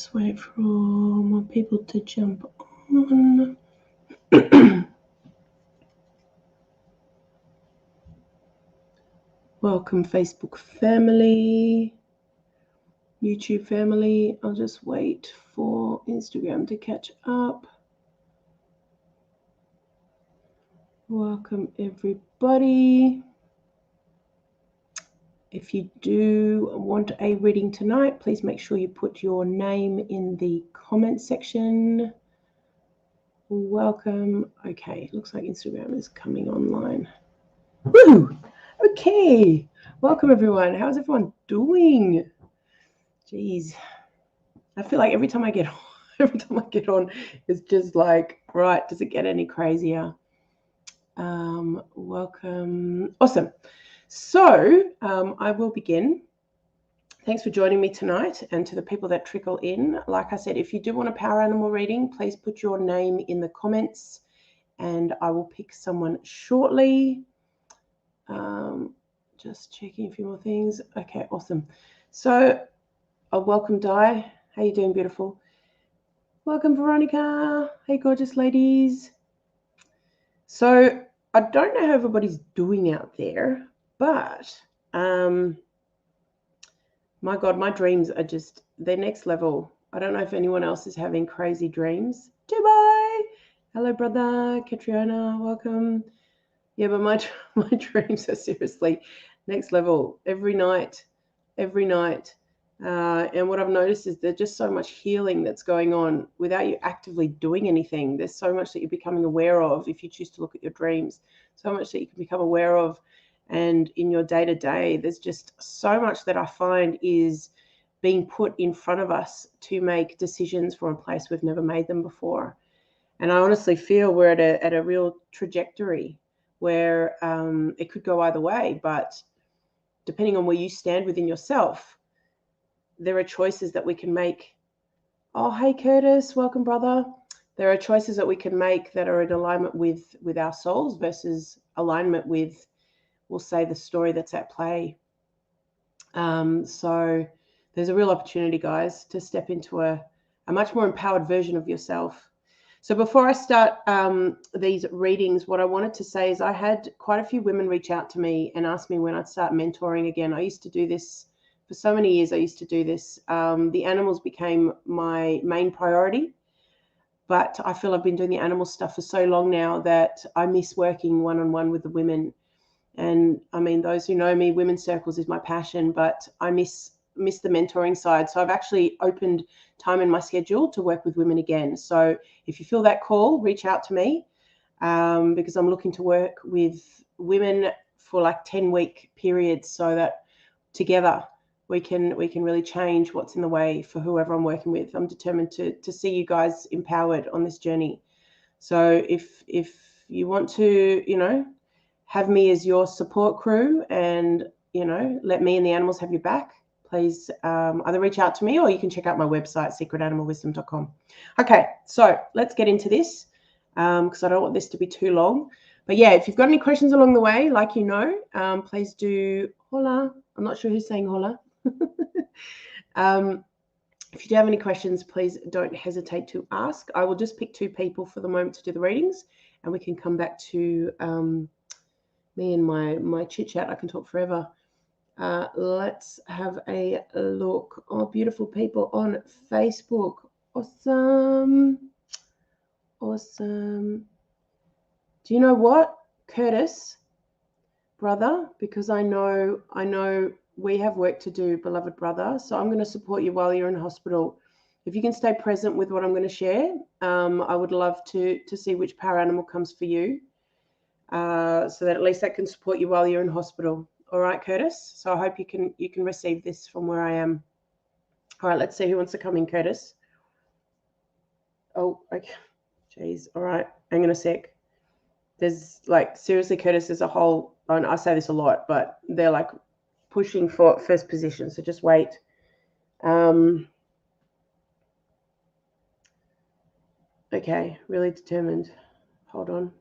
just wait for more people to jump on. Welcome, Facebook family, YouTube family. I'll just wait for Instagram to catch up. Welcome, everybody. If you do want a reading tonight, please make sure you put your name in the comment section. Welcome. Okay, looks like Instagram is coming online. Woo! Okay. Welcome, everyone. How's everyone doing? Jeez. I feel like every time I get on, it's just like, right, does it get any crazier? Welcome. Awesome. So I will begin. Thanks for joining me tonight, and to the people that trickle in. Like I said, if you do want a power animal reading, please put your name in the comments and I will pick someone shortly. Just checking a few more things. Okay, awesome. So welcome, Di. How you doing, beautiful? Welcome, Veronica. Hey, gorgeous ladies. So I don't know how everybody's doing out there, but my God, my dreams are just, they're next level. I don't know if anyone else is having crazy dreams. Dubai. Hello, brother. Katriona, welcome. Yeah, but my dreams are seriously next level every night. And what I've noticed is there's just so much healing that's going on without you actively doing anything. There's so much that you're becoming aware of if you choose to look at your dreams, so much that you can become aware of. And in your day-to-day, there's just so much that I find is being put in front of us to make decisions from a place we've never made them before. And I honestly feel we're at a real trajectory where it could go either way. But depending on where you stand within yourself, there are choices that we can make. Oh, hey, Curtis. Welcome, brother. There are choices that we can make that are in alignment with our souls versus alignment with, we'll say, the story that's at play. So there's a real opportunity, guys, to step into a much more empowered version of yourself. So before I start these readings, what I wanted to say is I had quite a few women reach out to me and ask me when I'd start mentoring again. I used to do this for so many years. I used to do this. The animals became my main priority, but I feel I've been doing the animal stuff for so long now that I miss working one-on-one with the women. And I mean, those who know me, women's circles is my passion, but I miss the mentoring side. So I've actually opened time in my schedule to work with women again. So if you feel that call, reach out to me because I'm looking to work with women for like 10-week periods so that together we can really change what's in the way for whoever I'm working with. I'm determined to see you guys empowered on this journey. So if you want to, have me as your support crew and, let me and the animals have your back, please either reach out to me or you can check out my website, secretanimalwisdom.com. Okay, so let's get into this because I don't want this to be too long. But yeah, if you've got any questions along the way, like please do holla. I'm not sure who's saying holla. If you do have any questions, please don't hesitate to ask. I will just pick 2 people for the moment to do the readings, and we can come back to me and my chit chat. I can talk forever. Let's have a look. Oh, beautiful people on Facebook. Awesome. Do you know what, Curtis, brother? Because I know we have work to do, beloved brother. So I'm going to support you while you're in hospital. If you can stay present with what I'm going to share, I would love to see which power animal comes for you. So that at least that can support you while you're in hospital. All right, Curtis. So I hope you can receive this from where I am. All right, let's see who wants to come in, Curtis. Oh, okay. Jeez. All right. Hang on a sec. There's seriously, Curtis, there's a whole, and I say this a lot, but they're like pushing for first position. So just wait. Okay. Really determined. Hold on.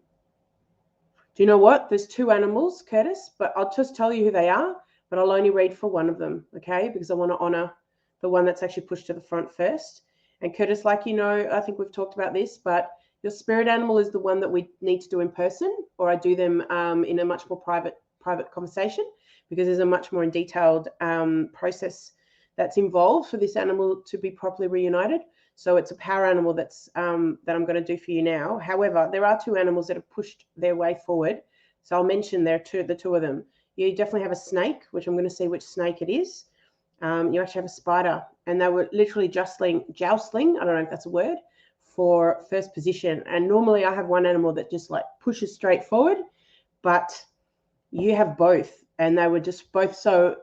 Do you know what? There's 2 animals, Curtis, but I'll just tell you who they are, but I'll only read for one of them, okay? Because I want to honor the one that's actually pushed to the front first. And Curtis, like you know, I think we've talked about this, but your spirit animal is the one that we need to do in person, or I do them in a much more private conversation, because there's a much more detailed process that's involved for this animal to be properly reunited. So it's a power animal that's that I'm going to do for you now. However, there are two animals that have pushed their way forward. So I'll mention the two of them. You definitely have a snake, which I'm going to see which snake it is. You actually have a spider, and they were literally joustling, I don't know if that's a word, for first position. And normally I have one animal that just like pushes straight forward, but you have both, and they were just both so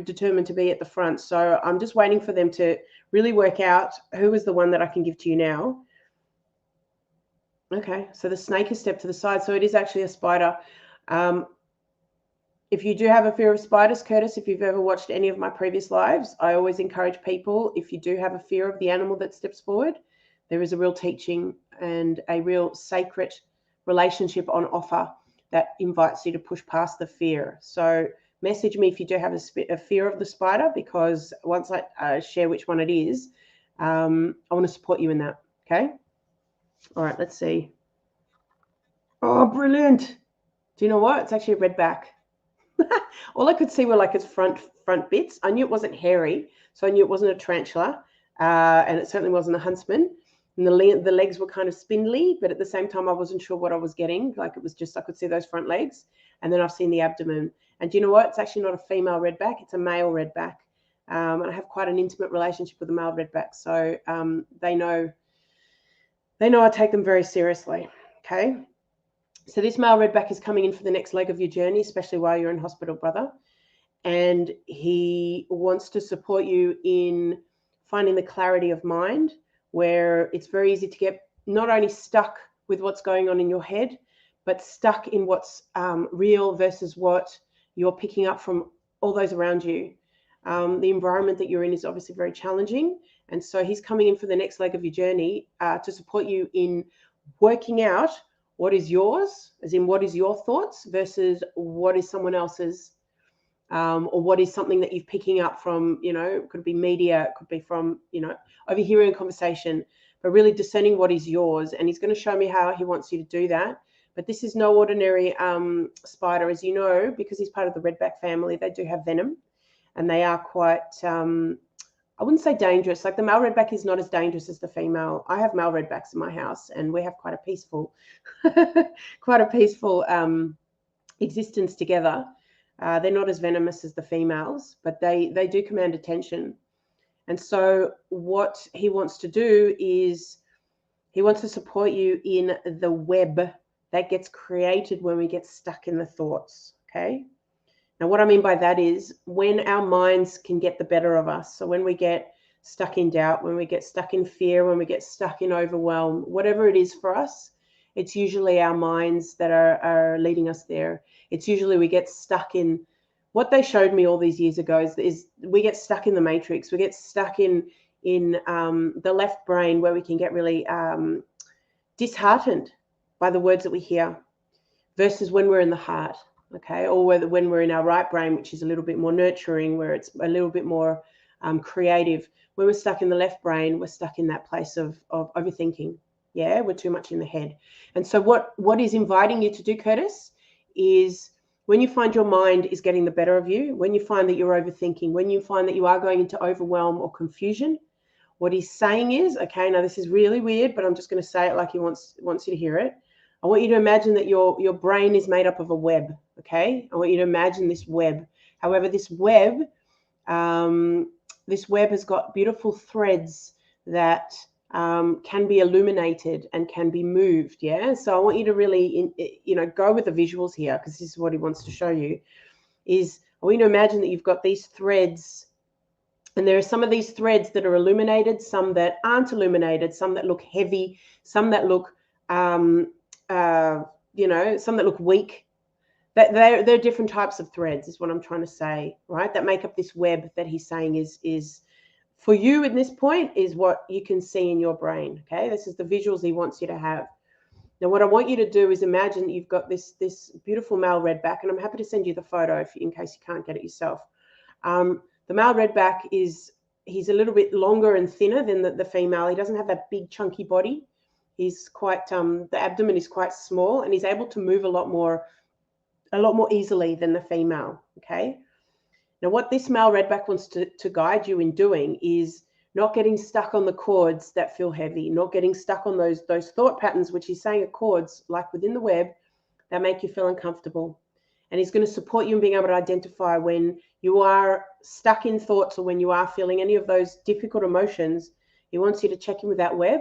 determined to be at the front. So I'm just waiting for them to really work out who is the one that I can give to you now. Okay, so the snake has stepped to the side, so it is actually a spider. If you do have a fear of spiders, Curtis, if you've ever watched any of my previous lives, I always encourage people, if you do have a fear of the animal that steps forward, there is a real teaching and a real sacred relationship on offer that invites you to push past the fear. So message me if you do have a fear of the spider, because once I share which one it is, I want to support you in that. Okay. All right, let's see. Oh, brilliant. Do you know what? It's actually a redback. All I could see were like its front bits. I knew it wasn't hairy, so I knew it wasn't a tarantula, and it certainly wasn't a huntsman. And the legs were kind of spindly, but at the same time, I wasn't sure what I was getting. Like it was just, I could see those front legs, and then I've seen the abdomen. And do you know what? It's actually not a female redback; it's a male redback. And I have quite an intimate relationship with the male redback, so they know I take them very seriously. Okay. So this male redback is coming in for the next leg of your journey, especially while you're in hospital, brother. And he wants to support you in finding the clarity of mind, where it's very easy to get not only stuck with what's going on in your head, but stuck in what's real versus what you're picking up from all those around you. The environment that you're in is obviously very challenging. And so he's coming in for the next leg of your journey to support you in working out what is yours, as in what is your thoughts versus what is someone else's, or what is something that you're picking up from, it could be media, it could be from, overhearing a conversation, but really discerning what is yours. And he's going to show me how he wants you to do that. But this is no ordinary spider, as you know, because he's part of the redback family. They do have venom, and they are quite, I wouldn't say dangerous. Like the male redback is not as dangerous as the female. I have male redbacks in my house, and we have quite a peaceful, existence together. They're not as venomous as the females, but they do command attention. And so what he wants to do is he wants to support you in the web that gets created when we get stuck in the thoughts. Okay. Now, what I mean by that is when our minds can get the better of us. So when we get stuck in doubt, when we get stuck in fear, when we get stuck in overwhelm, whatever it is for us, it's usually our minds that are leading us there. It's usually we get stuck in what they showed me all these years ago is we get stuck in the matrix. We get stuck in the left brain, where we can get really disheartened by the words that we hear, versus when we're in the heart. Okay, or when we're in our right brain, which is a little bit more nurturing, where it's a little bit more creative. When we're stuck in the left brain, we're stuck in that place of overthinking. Yeah, we're too much in the head. And so what is inviting you to do, Curtis, is when you find your mind is getting the better of you, when you find that you're overthinking, when you find that you are going into overwhelm or confusion, what he's saying is, okay, now this is really weird, but I'm just going to say it like he wants you to hear it. I want you to imagine that your brain is made up of a web, okay? I want you to imagine this web. However, this web has got beautiful threads that can be illuminated and can be moved, yeah? So I want you to really, go with the visuals here, because this is what he wants to show you, is I want you to imagine that you've got these threads, and there are some of these threads that are illuminated, some that aren't illuminated, some that look heavy, some that look some that look weak. That they're different types of threads, is what I'm trying to say, right? That make up this web that he's saying is for you at this point is what you can see in your brain. Okay, this is the visuals he wants you to have. Now, what I want you to do is imagine that you've got this beautiful male redback, and I'm happy to send you the photo in case you can't get it yourself. The male redback is he's a little bit longer and thinner than the female. He doesn't have that big chunky body. He's quite the abdomen is quite small, and he's able to move a lot more easily than the female. Okay. Now, what this male redback wants to guide you in doing is not getting stuck on the cords that feel heavy, not getting stuck on those thought patterns, which he's saying are cords like within the web that make you feel uncomfortable. And he's going to support you in being able to identify when you are stuck in thoughts or when you are feeling any of those difficult emotions. He wants you to check in with that web,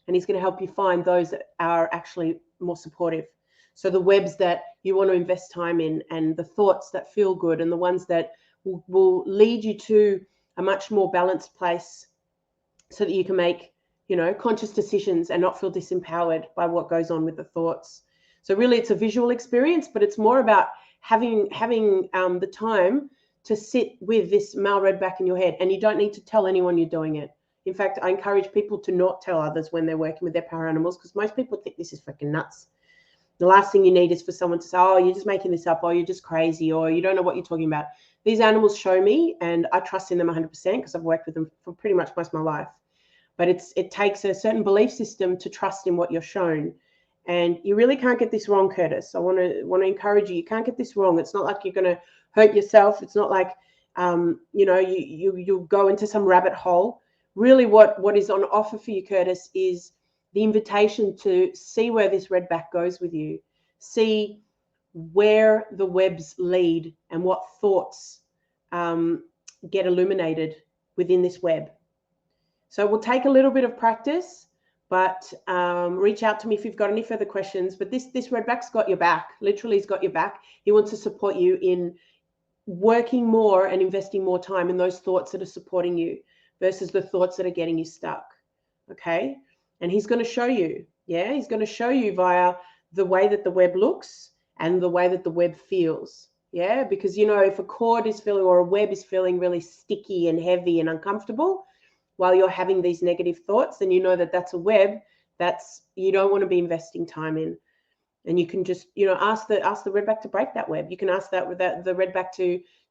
and he's going to help you find those that are actually more supportive. So the webs that you want to invest time in, and the thoughts that feel good, and the ones that will lead you to a much more balanced place so that you can make, conscious decisions and not feel disempowered by what goes on with the thoughts. So really it's a visual experience, but it's more about having the time to sit with this male redback in your head, and you don't need to tell anyone you're doing it. In fact, I encourage people to not tell others when they're working with their power animals, because most people think this is freaking nuts. The last thing you need is for someone to say, oh, you're just making this up, or you're just crazy, or you don't know what you're talking about. These animals show me, and I trust in them 100% because I've worked with them for pretty much most of my life. But it takes a certain belief system to trust in what you're shown. And you really can't get this wrong, Curtis. I want to encourage you. You can't get this wrong. It's not like you're going to hurt yourself. It's not like, you'll go into some rabbit hole. Really what is on offer for you, Curtis, is the invitation to see where this redback goes with you. See where the webs lead and what thoughts get illuminated within this web. So we'll take a little bit of practice, but reach out to me if you've got any further questions. But this redback's got your back. Literally, he's got your back. He wants to support you in working more and investing more time in those thoughts that are supporting you versus the thoughts that are getting you stuck. Okay? And he's going to show you. Yeah, he's going to show you via the way that the web looks and the way that the web feels. Yeah, because, if a cord is feeling or a web is feeling really sticky and heavy and uncomfortable while you're having these negative thoughts, then you know that that's a web that's you don't want to be investing time in. And you can just, ask the redback to break that web. You can ask the redback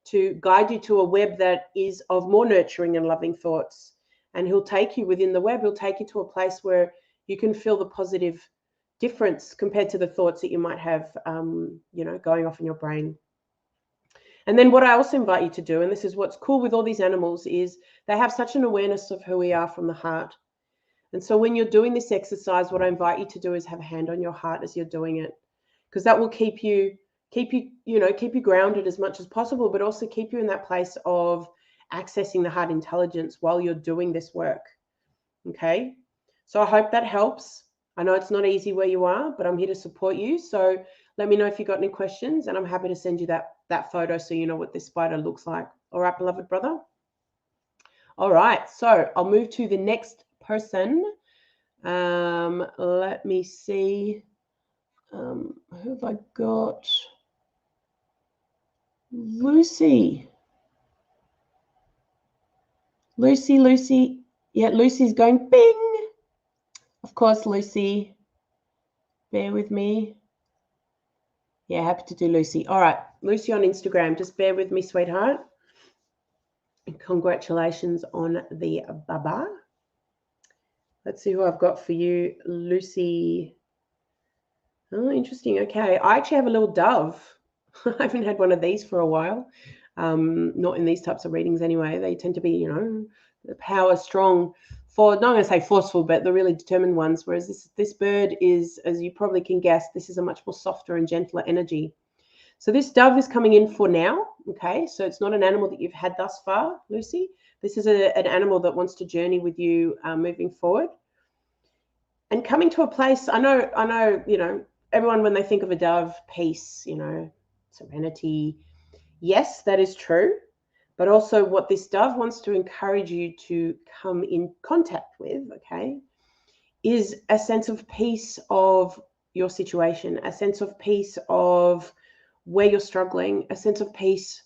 to guide you to a web that is of more nurturing and loving thoughts. And he'll take you within the web. He'll take you to a place where you can feel the positive difference compared to the thoughts that you might have, going off in your brain. And then what I also invite you to do, and this is what's cool with all these animals, is they have such an awareness of who we are from the heart. And so when you're doing this exercise, what I invite you to do is have a hand on your heart as you're doing it, because that will keep you grounded as much as possible, but also keep you in that place of accessing the heart intelligence while you're doing this work. Okay. So I hope that helps. I know it's not easy where you are, but I'm here to support you. So let me know if you've got any questions, and I'm happy to send you that photo so you know what this spider looks like. All right, beloved brother. All right, so I'll move to the next person. Let me see. Who have I got? Lucy. Lucy. Yeah, Lucy's going bing. Of course, Lucy. Bear with me. Yeah, happy to do Lucy. All right, Lucy on Instagram. Just bear with me, sweetheart. And congratulations on the baba. Let's see who I've got for you, Lucy. Oh, interesting. Okay, I actually have a little dove. I haven't had one of these for a while. Not in these types of readings anyway. They tend to be, the power strong, not going to say forceful, but the really determined ones. Whereas this bird is, as you probably can guess, this is a much more softer and gentler energy. So this dove is coming in for now. Okay, so it's not an animal that you've had thus far, Lucy. This is an animal that wants to journey with you moving forward. And coming to a place, I know, everyone, when they think of a dove, peace, serenity. Yes, that is true. But also what this dove wants to encourage you to come in contact with, okay, is a sense of peace of your situation, a sense of peace of where you're struggling, a sense of peace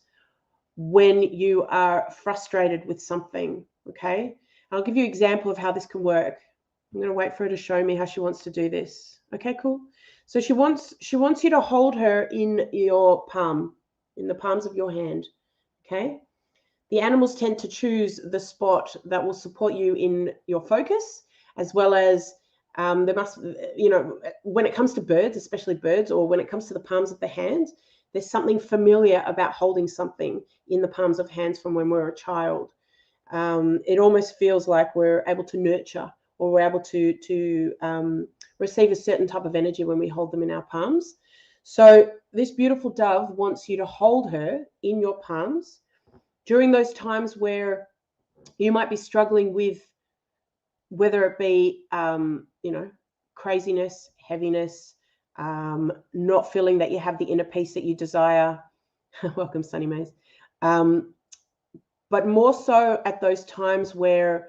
when you are frustrated with something, okay? I'll give you an example of how this can work. I'm going to wait for her to show me how she wants to do this. Okay, cool. So she wants you to hold her in your palm, in the palms of your hand, okay? the animals tend to choose the spot that will support you in your focus, as well as there must, when it comes to birds, especially birds, or when it comes to the palms of the hand, there's something familiar about holding something in the palms of hands from when we're a child. It almost feels like we're able to nurture, or we're able to receive a certain type of energy when we hold them in our palms. So this beautiful dove wants you to hold her in your palms during those times where you might be struggling with, whether it be, craziness, heaviness, not feeling that you have the inner peace that you desire. Welcome, Sunny Maze. But more so at those times where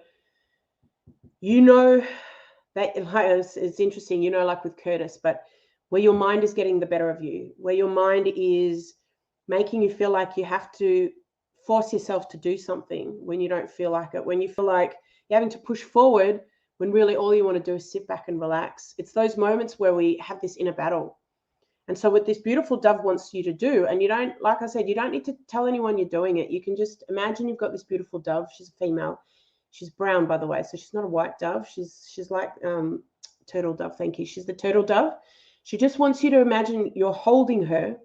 that it's interesting, like with Curtis, but where your mind is getting the better of you, where your mind is making you feel like you have to force yourself to do something when you don't feel like it, when you feel like you're having to push forward when really all you want to do is sit back and relax. It's those moments where we have this inner battle. And so what this beautiful dove wants you to do, and you don't, like I said, you don't need to tell anyone you're doing it. You can just imagine you've got this beautiful dove. She's a female. She's brown, by the way, so she's not a white dove. She's like turtle dove. Thank you. She's the turtle dove. She just wants you to imagine you're holding her,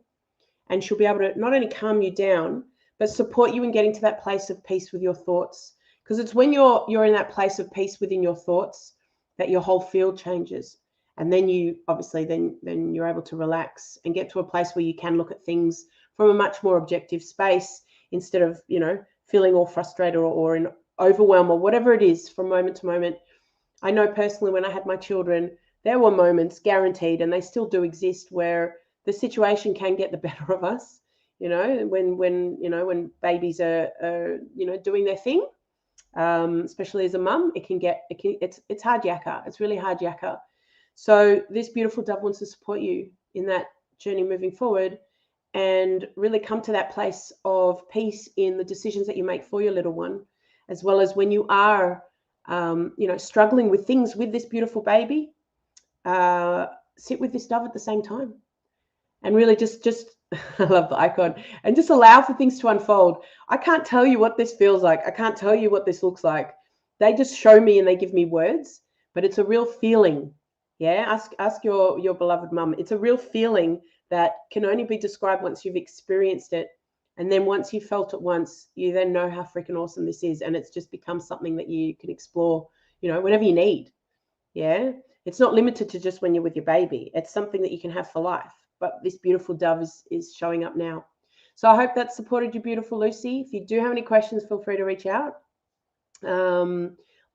and she'll be able to not only calm you down, but support you in getting to that place of peace with your thoughts. Because it's when you're in that place of peace within your thoughts that your whole field changes. And then you obviously then you're able to relax and get to a place where you can look at things from a much more objective space, instead of, feeling all frustrated or in overwhelm or whatever it is from moment to moment. I know personally, when I had my children, there were moments, guaranteed, and they still do exist, where the situation can get the better of us. When babies are doing their thing, especially as a mum, it's hard yakka. It's really hard yakka. So this beautiful dove wants to support you in that journey moving forward, and really come to that place of peace in the decisions that you make for your little one, as well as when you are, struggling with things with this beautiful baby. Sit with this dove at the same time, and really just I love the icon, and just allow for things to unfold. I can't tell you what this feels like. I can't tell you what this looks like. They just show me and they give me words, but it's a real feeling. Yeah, ask your beloved mum. It's a real feeling that can only be described once you've experienced it. And then once you've felt it once, you then know how freaking awesome this is. And it's just become something that you can explore, whenever you need. Yeah, it's not limited to just when you're with your baby. It's something that you can have for life. But this beautiful dove is showing up now. So I hope that supported you, beautiful Lucy. If you do have any questions, feel free to reach out.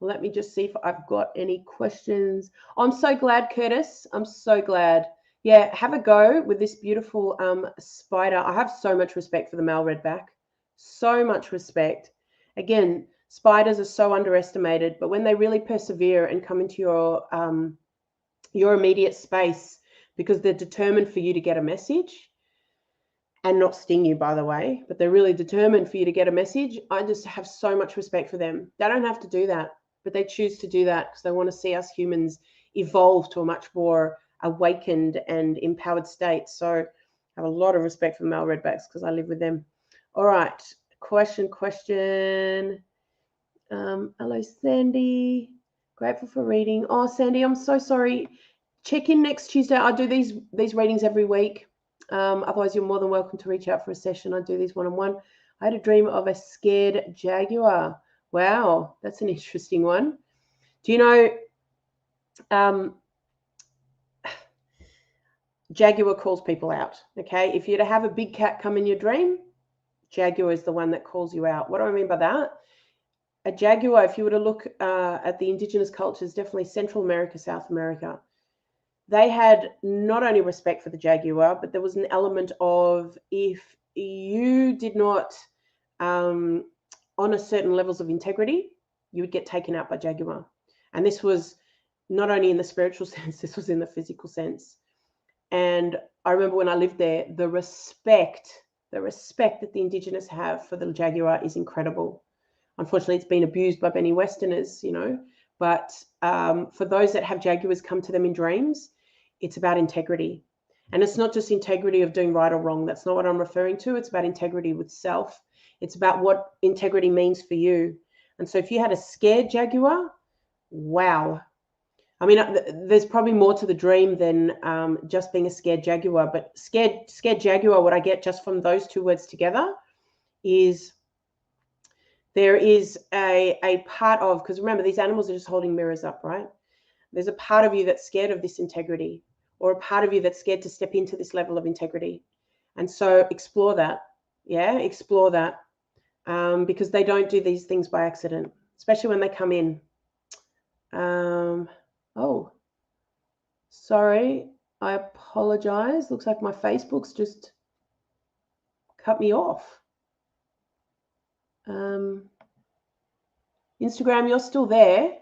Let me just see if I've got any questions. I'm so glad, Curtis. I'm so glad. Yeah, have a go with this beautiful spider. I have so much respect for the male redback. So much respect. Again, spiders are so underestimated, but when they really persevere and come into your immediate space, because they're determined for you to get a message, and not sting you, by the way, but they're really determined for you to get a message. I just have so much respect for them. They don't have to do that, but they choose to do that because they want to see us humans evolve to a much more awakened and empowered state. So I have a lot of respect for male redbacks because I live with them. All right, question. Hello, Sandy. Grateful for reading. Oh, Sandy, I'm so sorry. Check in next Tuesday. I do these readings every week. Otherwise, you're more than welcome to reach out for a session. I do these one-on-one. I had a dream of a scared jaguar. Wow, that's an interesting one. Do you know, jaguar calls people out, okay? If you're to have a big cat come in your dream, jaguar is the one that calls you out. What do I mean by that? A jaguar, if you were to look at the indigenous cultures, definitely Central America, South America, they had not only respect for the jaguar, but there was an element of, if you did not honor certain levels of integrity, you would get taken out by jaguar. And this was not only in the spiritual sense, this was in the physical sense. And I remember when I lived there, the respect that the indigenous have for the jaguar is incredible. Unfortunately, it's been abused by many Westerners, but for those that have jaguars come to them in dreams, it's about integrity. And it's not just integrity of doing right or wrong. That's not what I'm referring to. It's about integrity with self. It's about what integrity means for you. And so if you had a scared jaguar, wow. I mean, there's probably more to the dream than just being a scared jaguar, but scared jaguar, what I get just from those two words together is there is a part of, because remember, these animals are just holding mirrors up, right? There's a part of you that's scared of this integrity, or a part of you that's scared to step into this level of integrity. And so explore that. Yeah, explore that. Because they don't do these things by accident, especially when they come in. Oh, sorry. I apologize. Looks like my Facebook's just cut me off. Instagram, you're still there.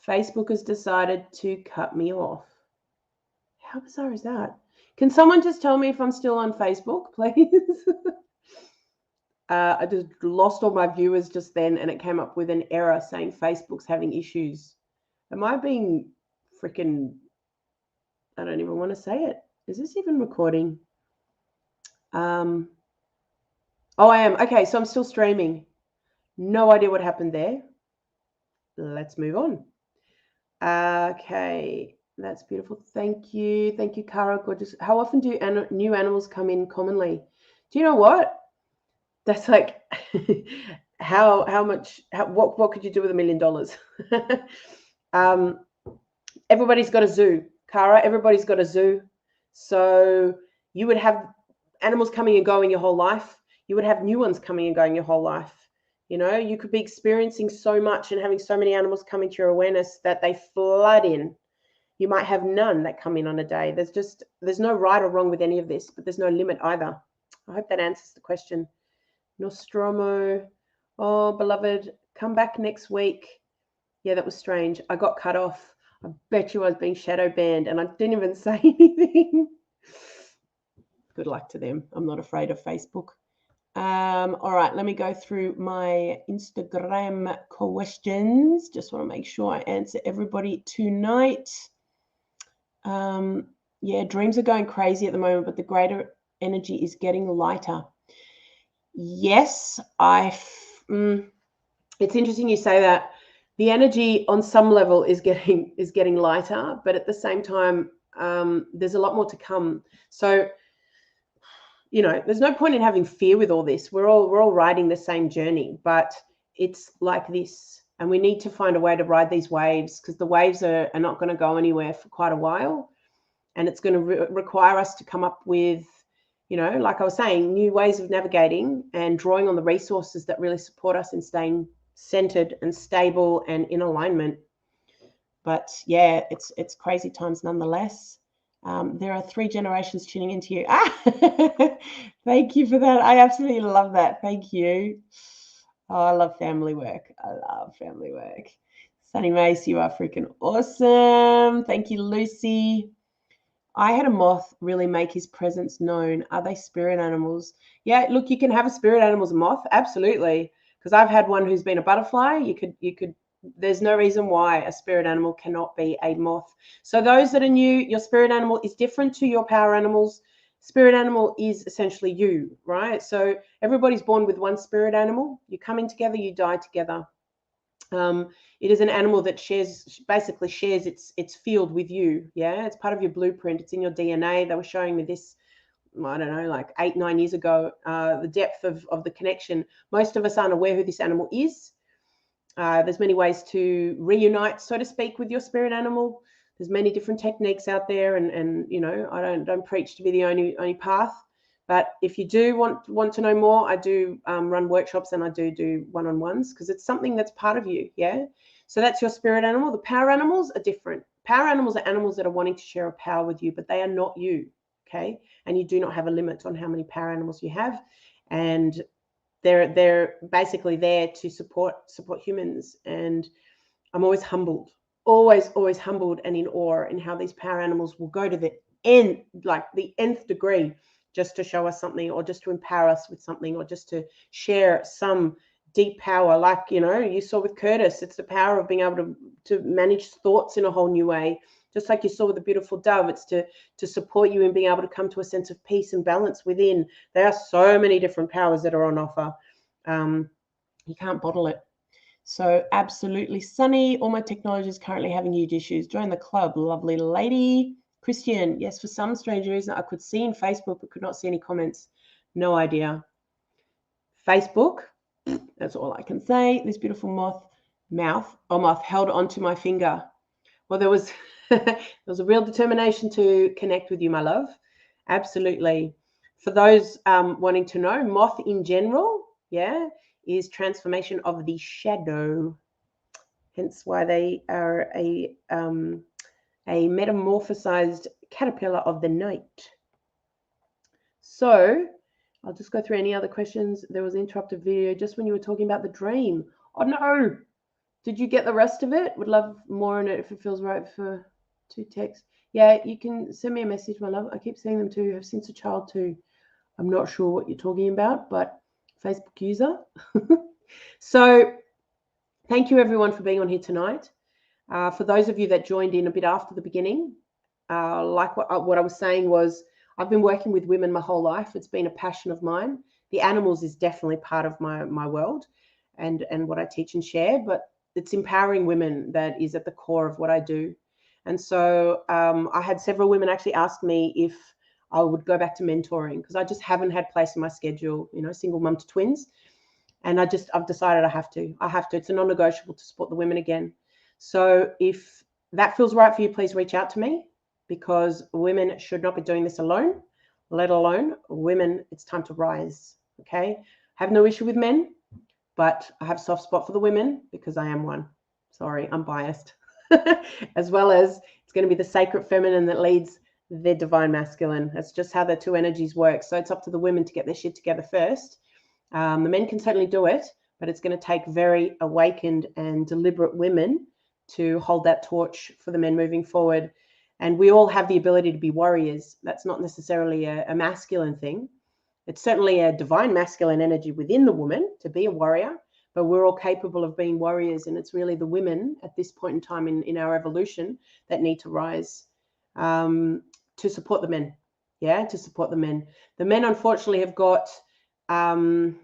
Facebook has decided to cut me off. How bizarre is that? Can someone just tell me if I'm still on Facebook, please? I just lost all my viewers just then, and it came up with an error saying Facebook's having issues. Am I being freaking... I don't even want to say it. Is this even recording? Oh, I am. Okay, so I'm still streaming. No idea what happened there. Let's move on. Okay, that's beautiful. Thank you. Thank you, Cara. Gorgeous. How often do new animals come in commonly? Do you know what? That's like, what could you do with $1 million? Everybody's got a zoo. Cara, everybody's got a zoo. So you would have animals coming and going your whole life. You would have new ones coming and going your whole life. You know, you could be experiencing so much and having so many animals come into your awareness that they flood in. You might have none that come in on a day. There's no right or wrong with any of this, but there's no limit either. I hope that answers the question. Nostromo, oh, beloved, come back next week. Yeah, that was strange. I got cut off. I bet you I was being shadow banned and I didn't even say anything. Good luck to them. I'm not afraid of Facebook. All right, let me go through my Instagram questions. Just want to make sure I answer everybody tonight. Yeah, dreams are going crazy at the moment, but the greater energy is getting lighter. Yes, it's interesting you say that. The energy on some level is getting lighter, but at the same time, there's a lot more to come. So, you know, there's no point in having fear with all this. We're all riding the same journey, but it's like this, and we need to find a way to ride these waves, because the waves are not going to go anywhere for quite a while, and it's going to require us to come up with, you know, like I was saying, new ways of navigating and drawing on the resources that really support us in staying centered and stable and in alignment. But yeah, it's crazy times nonetheless. There are 3 generations tuning into you. Thank you for that. I absolutely love that. Thank you. Oh, I love family work. I love family work. Sunny Mace, you are freaking awesome. Thank you, Lucy. I had a moth really make his presence known. Are they spirit animals? Yeah, look, you can have a spirit animal as a moth. Absolutely. Because I've had one who's been a butterfly. You could, there's no reason why a spirit animal cannot be a moth. So those that are new, your spirit animal is different to your power animals. Spirit animal is essentially you, right? So everybody's born with one spirit animal. You come in together, you die together. It is an animal that basically shares its field with you. Yeah, it's part of your blueprint. It's in your DNA. They were showing me this, I don't know, like 8-9 years ago, the depth of the connection. Most of us aren't aware who this animal is. There's many ways to reunite, so to speak, with your spirit animal. There's many different techniques out there, and you know, I don't preach to be the only path. But if you do want to know more, I do run workshops, and I do one-on-ones, because it's something that's part of you. Yeah. So that's your spirit animal. The power animals are different. Power animals are animals that are wanting to share a power with you, but they are not you. Okay. And you do not have a limit on how many power animals you have. And they're basically there to support humans. And I'm always humbled, always humbled and in awe in how these power animals will go to the end, like the nth degree, just to show us something, or just to empower us with something, or just to share some deep power. Like, you know, you saw with Curtis, it's the power of being able to manage thoughts in a whole new way. Just like you saw with the beautiful dove, it's to support you in being able to come to a sense of peace and balance within. There are so many different powers that are on offer. You can't bottle it. So absolutely. Sunny, all my technology is currently having huge issues. Join the club, lovely lady. Christian, yes, for some strange reason, I could see in Facebook, but could not see any comments. No idea. Facebook, that's all I can say. This beautiful moth held onto my finger. Well, there was a real determination to connect with you, my love. Absolutely. For those wanting to know, moth in general, is transformation of the shadow. Hence why they are a metamorphosized caterpillar of the night. So I'll just go through any other questions. There was an interrupted video just when you were talking about the dream. Oh no! Did you get the rest of it? Would love more on it if it feels right for to text. Yeah, you can send me a message, my love. I keep seeing them too. I've since a child too. I'm not sure what you're talking about, but Facebook user. So thank you everyone for being on here tonight. For those of you that joined in a bit after the beginning, like what I was saying was, I've been working with women my whole life. It's been a passion of mine. The animals is definitely part of my world and what I teach and share, but it's empowering women that is at the core of what I do. And so I had several women actually ask me if I would go back to mentoring because I just haven't had place in my schedule, single mum to twins. And I've decided I have to. It's a non-negotiable to support the women again. So if that feels right for you, please reach out to me because women should not be doing this alone, let alone women. It's time to rise. Okay. I have no issue with men, but I have a soft spot for the women because I am one. Sorry, I'm biased. As well as it's going to be the sacred feminine that leads the divine masculine. That's just how the two energies work. So it's up to the women to get their shit together first. The men can certainly do it, but it's going to take very awakened and deliberate women to hold that torch for the men moving forward. And we all have the ability to be warriors. That's not necessarily a masculine thing. It's certainly a divine masculine energy within the woman to be a warrior, but we're all capable of being warriors. And it's really the women at this point in time in our evolution that need to rise to support the men. Yeah, to support the men. The men, unfortunately, have got, I'm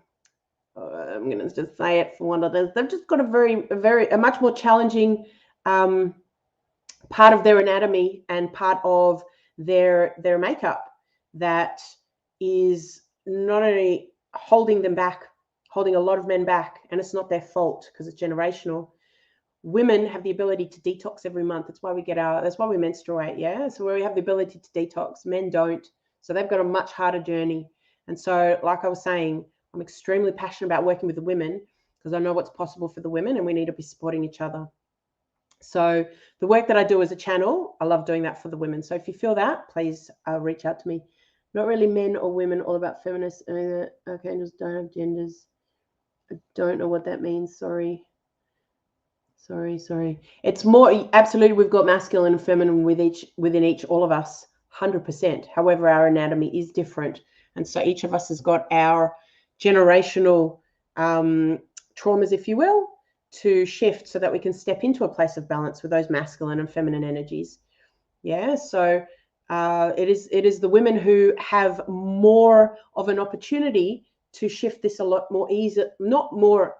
going to just say it for one of those, they've just got a much more challenging part of their anatomy and part of their makeup that is not only holding them back, holding a lot of men back, and it's not their fault because it's generational. Women have the ability to detox every month. That's why we menstruate, yeah? So we have the ability to detox. Men don't. So they've got a much harder journey. And so, like I was saying, I'm extremely passionate about working with the women because I know what's possible for the women and we need to be supporting each other. So the work that I do as a channel, I love doing that for the women. So if you feel that, please reach out to me. Not really men or women, all about feminists. Okay, just don't have genders. I don't know what that means. Sorry. It's more, absolutely, we've got masculine and feminine within each, all of us, 100%. However, our anatomy is different. And so each of us has got our generational traumas, if you will, to shift so that we can step into a place of balance with those masculine and feminine energies. Yeah, so it is the women who have more of an opportunity to shift this a lot more easy, not more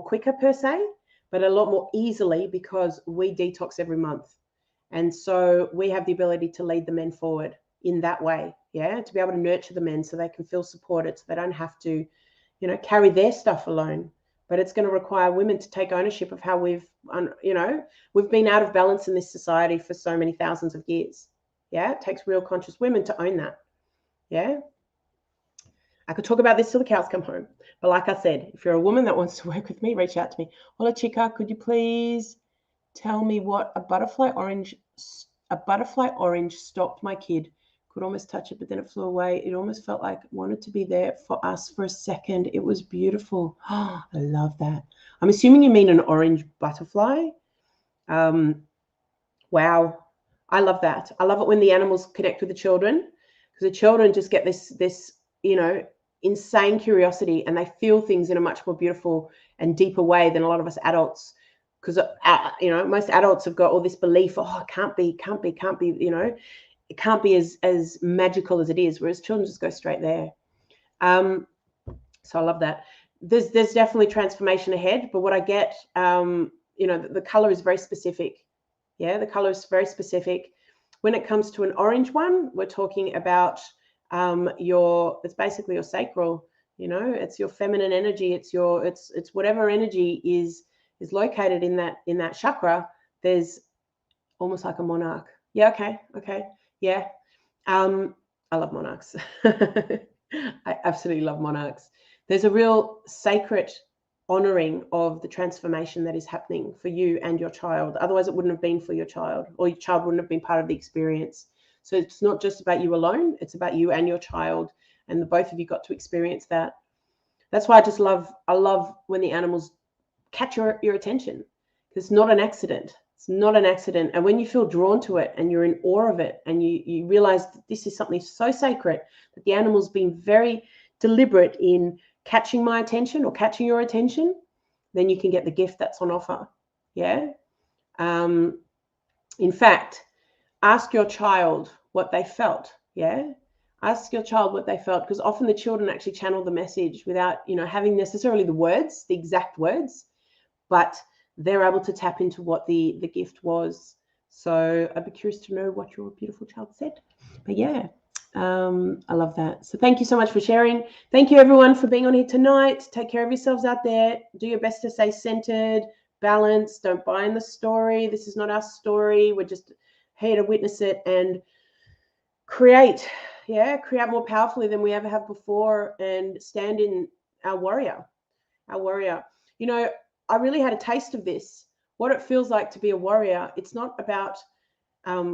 quicker per se, but a lot more easily because we detox every month. And so we have the ability to lead the men forward in that way, yeah, to be able to nurture the men so they can feel supported, so they don't have to, carry their stuff alone. But it's going to require women to take ownership of how we've been out of balance in this society for so many thousands of years. Yeah, it takes real conscious women to own that. Yeah. I could talk about this till the cows come home. But like I said, if you're a woman that wants to work with me, reach out to me. Hola, chica, could you please tell me what a butterfly orange stopped my kid? Could almost touch it, but then it flew away. It almost felt like it wanted to be there for us for a second. It was beautiful. Oh, I love that. I'm assuming you mean an orange butterfly. Wow. I love that. I love it when the animals connect with the children because the children just get this insane curiosity and they feel things in a much more beautiful and deeper way than a lot of us adults. Because, most adults have got all this belief, it can't be, it can't be as magical as it is, whereas children just go straight there. So I love that. there's definitely transformation ahead. But what I get, you know, the color is very specific. Yeah, the color is very specific. When it comes to an orange one, we're talking about it's basically your sacral. You know, it's your feminine energy. It's whatever energy is located in that chakra. There's almost like a monarch. Yeah, okay, yeah. I love monarchs. I absolutely love monarchs. There's a real sacred honoring of the transformation that is happening for you and your child. Otherwise, it wouldn't have been for your child, or your child wouldn't have been part of the experience. So it's not just about you alone, it's about you and your child, and the both of you got to experience that. That's why I love when the animals catch your attention. It's not an accident. It's not an accident. And when you feel drawn to it and you're in awe of it, and you realize that this is something so sacred, that the animal's been very deliberate in catching my attention or catching your attention, then you can get the gift that's on offer. Yeah. In fact, ask your child what they felt. Yeah. Ask your child what they felt, because often the children actually channel the message without, you know, having necessarily the words, the exact words, but they're able to tap into what the gift was. So I'd be curious to know what your beautiful child said. But yeah, I love that. So thank you so much for sharing. Thank you everyone for being on here tonight. Take care of yourselves out there. Do your best to stay centered, balanced. Don't buy in the story. This is not our story. We're just here to witness it and create more powerfully than we ever have before, and stand in our warrior. You know, I really had a taste of this, what it feels like to be a warrior. It's not about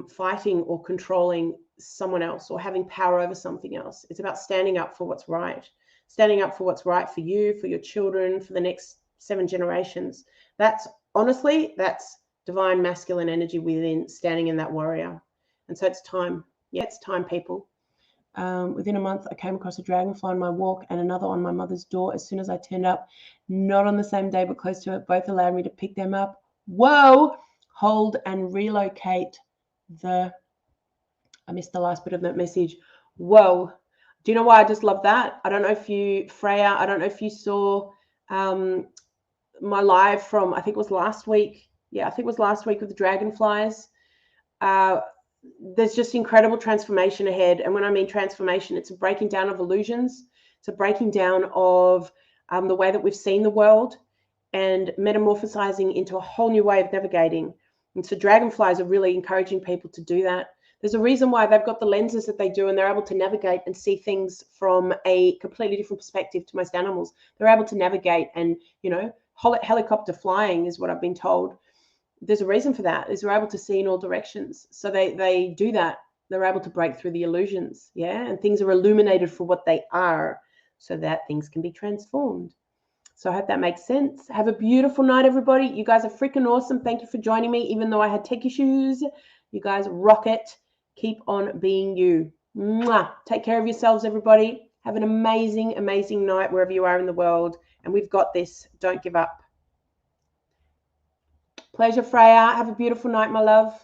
fighting or controlling someone else or having power over something else. It's about standing up for what's right, for you, for your children, for the next 7 generations. That's divine masculine energy within, standing in that warrior. And so it's time. Yeah, it's time, people. Within a month, I came across a dragonfly on my walk and another on my mother's door. As soon as I turned up, not on the same day, but close to it, both allowed me to pick them up. Whoa! Hold and relocate I missed the last bit of that message. Whoa. Do you know why I just love that? I don't know if you, Freya, I don't know if you saw my live from, I think it was last week. Yeah, I think it was last week with the dragonflies. There's just incredible transformation ahead. And when I mean transformation, it's a breaking down of illusions. It's a breaking down of the way that we've seen the world, and metamorphosizing into a whole new way of navigating. And so dragonflies are really encouraging people to do that. There's a reason why they've got the lenses that they do, and they're able to navigate and see things from a completely different perspective to most animals. They're able to navigate, and, you know, helicopter flying is what I've been told. There's a reason for that, is they're able to see in all directions. So they do that. They're able to break through the illusions. Yeah. And things are illuminated for what they are, so that things can be transformed. So I hope that makes sense. Have a beautiful night, everybody. You guys are freaking awesome. Thank you for joining me, even though I had tech issues. You guys rock it. Keep on being you. Mwah. Take care of yourselves, everybody. Have an amazing, amazing night wherever you are in the world. And we've got this. Don't give up. Pleasure, Freya. Have a beautiful night, my love.